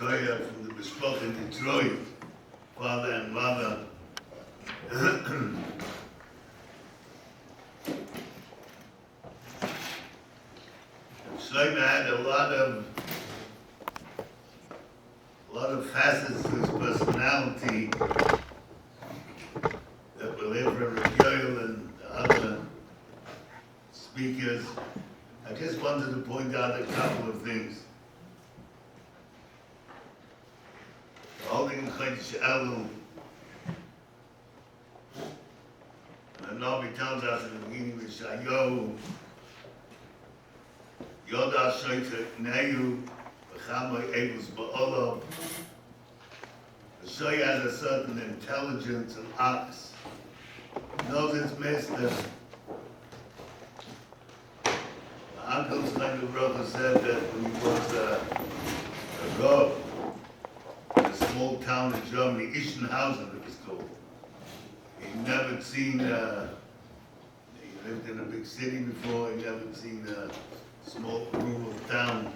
Kollel from the Bespoke in Detroit, father and mother. Shlomo had a lot of facets to his personality that will hear from Yoel and the other speakers. I just wanted to point out a couple of things. Holding Chodesh Elul, and the Navi tells us in the beginning of Shayo, Yoda Shoyte Neyu, V'chamoi Eivus Ba'olov. The Shoy has a certain intelligence and ox, knows its master. My uncle Shlomo brother said that when he was a Rav, a small town in Germany, Ischenhausen it was called. He never seen, he lived in a big city before, he never seen a small rural town.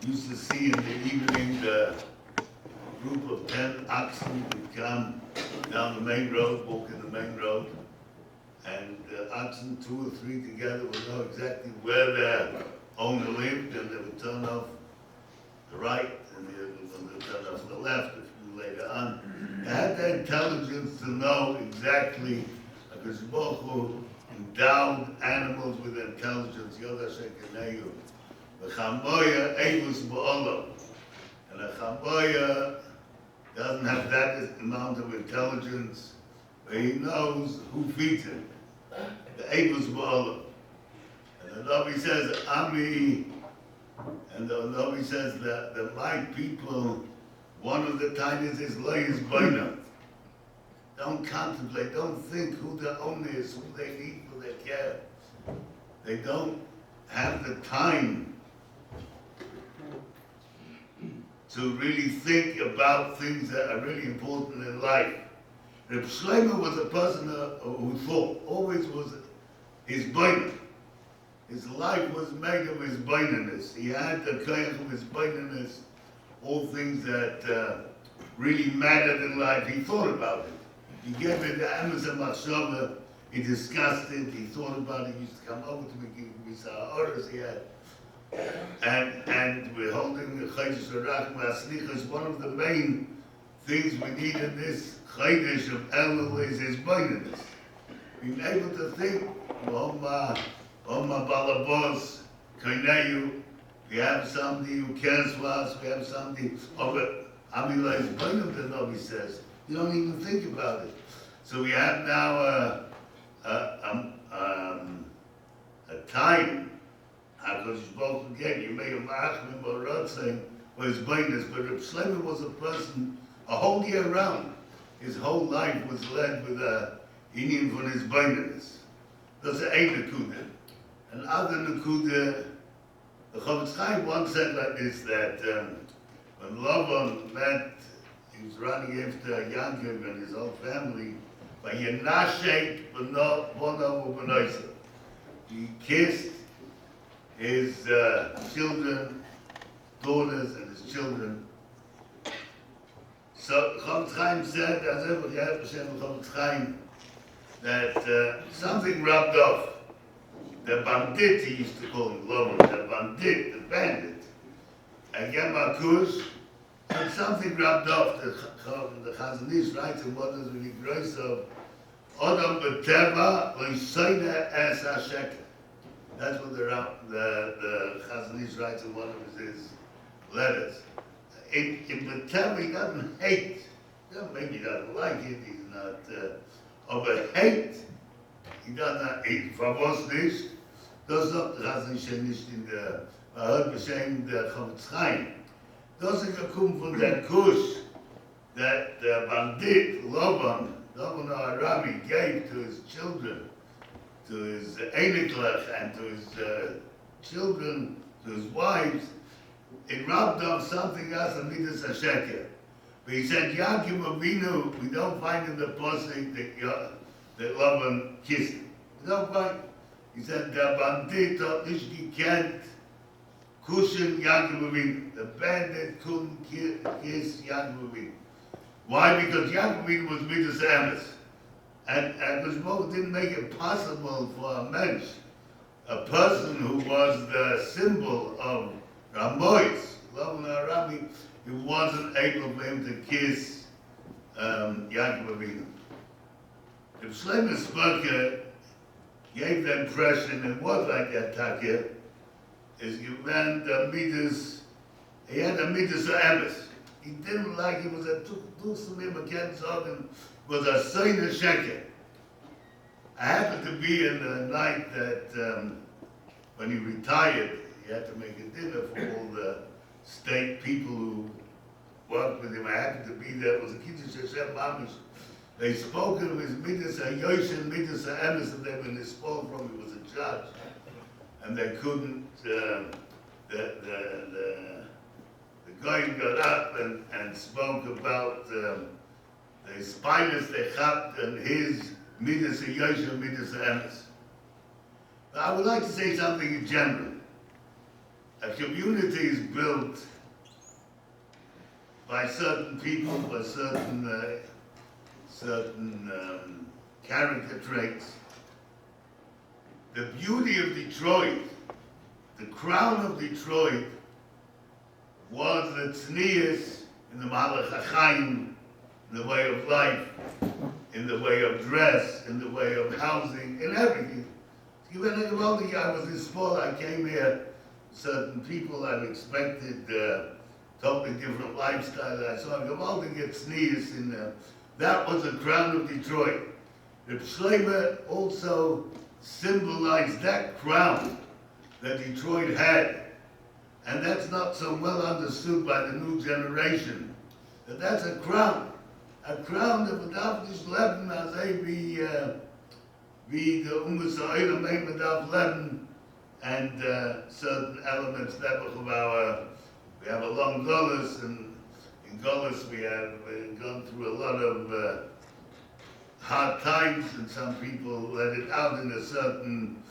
He used to see in the evening a group of 10 oxen would come down the main road, walk in the main road, and the oxen, 2 or 3 together, would know exactly where their owner lived, and they would turn off the right, and they would turn off the left a few later on. They had the intelligence to know exactly, because Baruch Hu endowed animals with intelligence. Yoda Shekeneyu. The Chamoya Eivus Ba'olo. And a Chamoya doesn't have that amount of intelligence, but he knows who feeds him. The Eivus Ba'olo. And the Navi says, Ami, and the Navi says that my people, one of the tiniest is Loyes Boina. Don't contemplate, don't think who the owner is, who they need for their care. They don't have the time to really think about things that are really important in life. Reb Shlomo was a person who thought, always was his boina. His life was made of his boinaness. He had the koyach of his boinaness, all things that really mattered in life. He thought about it. He gave it the Amazon Machshava, he discussed it, he thought about it, he used to come over to me, give me some orders he had. And we're holding the Chodesh Rachma Aslichas. One of the main things we need in this Chodesh of Elul is his boinaness. Being able to think, Oma Balabos, Koineyu, we have somebody who cares for us, we have somebody, but Amila is boinam, the Navi says. You don't even think about it. So we have now a time, because both again, you may have Achim or Ratzin, or his blindness, but Reb Shlomo was a person a whole year round. His whole life was led with a Indian from his blindness. That's a Nekuda. Another Nekuda, the Chofetz Chaim once said like this, that when Lavan met, he was running after Yaakov and his whole family, but Yenashek Bono Benoisa. He kissed his children, daughters, and his children. So Chofetz Chaim said, as ever Chofetz Chaim, that something rubbed off. The bandit, he used to call him Lavan, the bandit. And Yamakush, and something rubbed off. The Chazanish writes in what is really gross of Odom B'Teva L'Ysoida Es HaSheker. That's what the Chazanish writes in one of his letters. In B'Teva, he doesn't hate. Maybe he doesn't like it. He's not. But hate, he does not hate. Favos nicht. Das sagt der Chazanish nicht in der Beschämung der Chofetz Chaim. Das ist gekommen von der Kush that the bandit, Lavan Arabi, gave to his children, to his Einiklech, and to his children, to his wives. It rubbed off something else, and Midas HaSheker. But he said, Yaakov Avinu, we don't find in the Pasuk that Lavan kissed him. We don't find. He said, the bandit thought nicht gekannt, Kushin Yaakov Avinu. The bandit couldn't kiss Yaakov Avinu. Why? Because Yaakov Avinu was Midas Emes. And Moshe didn't make it possible for a mensch, a person who was the symbol of Ramois, love and Arabi, he wasn't able for him to kiss Yaakov Avinu. If Shlomo Sperka gave the impression it was like that Takir, is you ran the Midas, he had a Midas Emes. He didn't like, he was a Tusulim against Organ, was a Seine Sheker. I happened to be in the night that when he retired, he had to make a dinner for all the state people who worked with him. I happened to be there. It was a Kiddush Hashem Mamish. They spoke of his Midas HaYoshin, Midas HaEmes, and then when they spoke from him, he was a judge. And they couldn't, the guy got up and spoke about the spineless they had and his Midas HaYoshin, Midas HaEmes. But I would like to say something in general. A community is built by certain people, by certain character traits. The beauty of Detroit, the crown of Detroit, was the tznius in the Malach HaChaim, in the way of life, in the way of dress, in the way of housing, in everything. Even I was this small, I came here, certain people I've expected totally different lifestyle. I saw Gavaldi get sneezed in there. That was the crown of Detroit. The Shlomo also symbolized that crown that Detroit had. And that's not so well understood by the new generation. That that's a crown. A crown that without this leben, as they be the Umas Ha'olam made without leben, and certain elements that of our, we have a long Golas, and in Golas we have gone through a lot of hard times, and some people let it out in a certain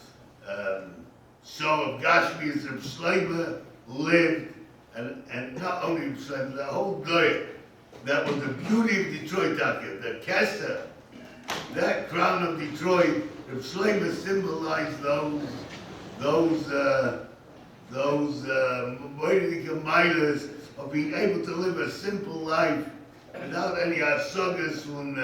show of Gashmis of Shlomo lived, and not only Shlomo, the whole Goy. That was the beauty of Detroit, the Kester, that crown of Detroit. If Shlomo symbolized those milas of being able to live a simple life without any asagas from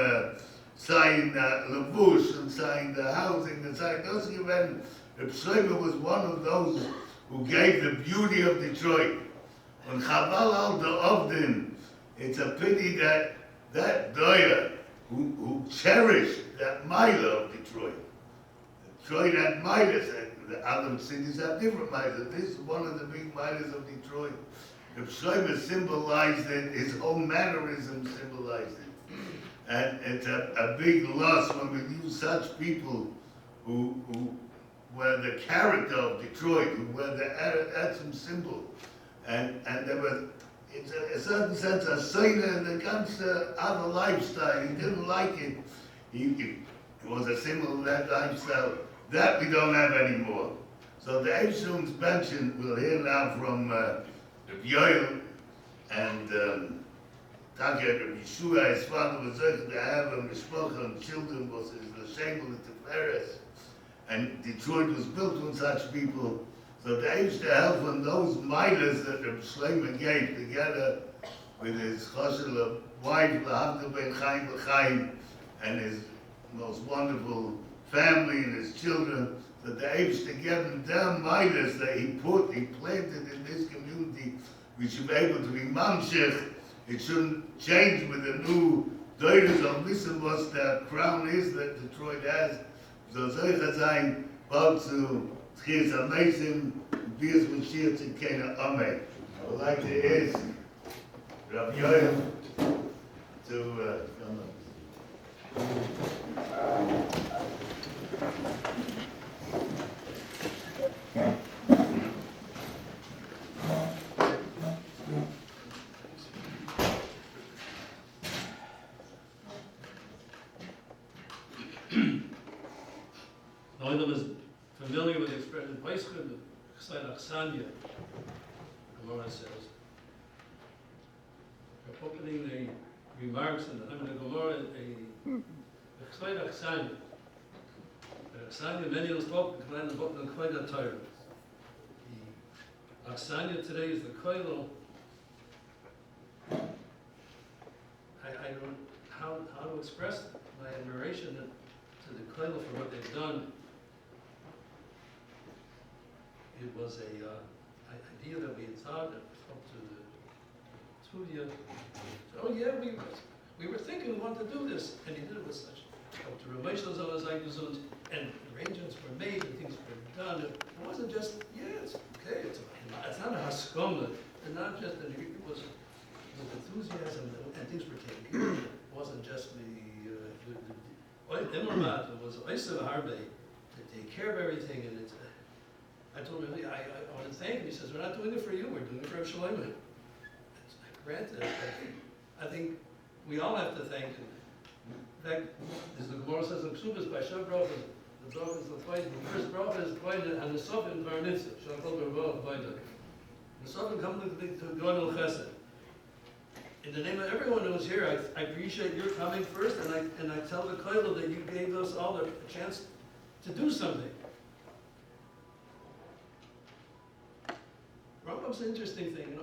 sign levush and sign the housing and sign those events. If Shlomo was one of those who gave the beauty of Detroit. When Chaval al Da'ovdin, it's a pity that Doya who cherished that mila of Detroit. Detroit had milas, the other cities have different milas. This is one of the big milas of Detroit. If Shlomo symbolized it, his whole mannerism symbolized it. And it's a big loss when we use such people who were the character of Detroit, who were the Etzem symbol. And there was, it's a certain sense, a sailor against other lifestyle. He didn't like it. He was a symbol of that lifestyle. That we don't have anymore. So the Eifshun's pension we'll hear now from Yoel and Takia Yeshua. His father was able to have a mishpocha and children was the shame of the Tiferes. And Detroit was built on such people. So the Eish to help on those midas that the Shlomo gave together with his Choshel wife, Lahavdil Ben Chaim L'Chaim, and his most wonderful family and his children, that the Eish to give them their midas that he planted in this community, we should be able to be mamshech. It shouldn't change with the new Doiras of listen what the crown is that Detroit has. So Zoicha Zayin, about to Tchias Amesim, Bias Mashiach Tzidkena Ameh. I would like to ask Rabbi Yoel to come up. Neither was familiar with the expression Paischa, Chsed Aksanya, Gemara says. We're opening the remarks in the Gemara, a Chsed Aksanya. Aksanya, many of us talk in the book, the Kollel Torah. The Aksanya today is the Kollel. I don't know how to express my admiration to the Kollel for what they've done. It was a idea that we had thought up to the Tudia. Oh yeah, we were thinking we want to do this, and he did it with such. To relations of his gesund, and arrangements were made and things were done. It wasn't just it's okay. It's not a haskoma, and not just that it was with enthusiasm and things were taken care of. It wasn't just the Immermat. It was Oysa Harbe to take care of everything. And it's, I told him I want to thank him. He says we're not doing it for you. We're doing it for Shlomo. Granted, I think we all have to thank him. In fact, as the Gemara says in Ksubas by Shlomo, the bracha is the fight. The first bracha is fight, and the Sofim bar mitzvah. Shlomo fight. The Sofim come to Kollel Chesed. In the name of everyone who's here, I appreciate your coming first, and I tell the Kollel that you gave us all a chance to do something. Rambam's an interesting thing,